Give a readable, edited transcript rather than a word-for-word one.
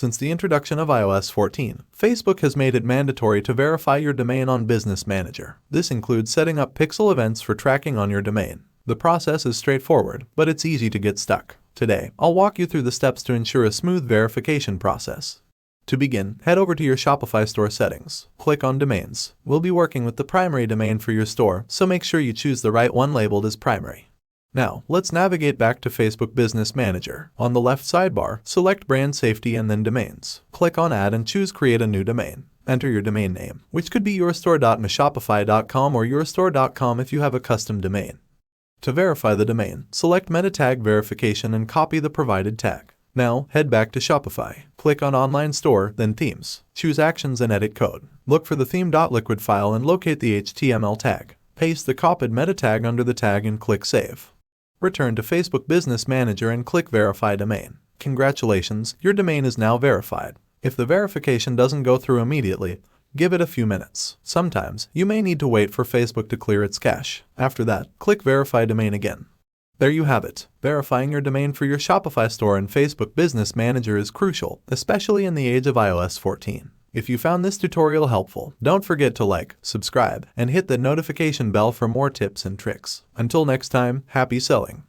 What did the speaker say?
Since the introduction of iOS 14, Facebook has made it mandatory to verify your domain on Business Manager. This includes setting up pixel events for tracking on your domain. The process is straightforward, but it's easy to get stuck. Today, I'll walk you through the steps to ensure a smooth verification process. To begin, head over to your Shopify store settings. Click on Domains. We'll be working with the primary domain for your store, so make sure you choose the right one labeled as primary. Now, let's navigate back to Facebook Business Manager. On the left sidebar, select Brand Safety and then Domains. Click on Add and choose Create a new domain. Enter your domain name, which could be yourstore.meshopify.com or yourstore.com if you have a custom domain. To verify the domain, select Meta Tag Verification and copy the provided tag. Now, head back to Shopify. Click on Online Store, then Themes. Choose Actions and Edit Code. Look for the theme.liquid file and locate the HTML tag. Paste the copied meta tag under the tag and click Save. Return to Facebook Business Manager and click Verify Domain. Congratulations, your domain is now verified. If the verification doesn't go through immediately, give it a few minutes. Sometimes, you may need to wait for Facebook to clear its cache. After that, click Verify Domain again. There you have it. Verifying your domain for your Shopify store and Facebook Business Manager is crucial, especially in the age of iOS 14. If you found this tutorial helpful, don't forget to like, subscribe, and hit the notification bell for more tips and tricks. Until next time, happy selling!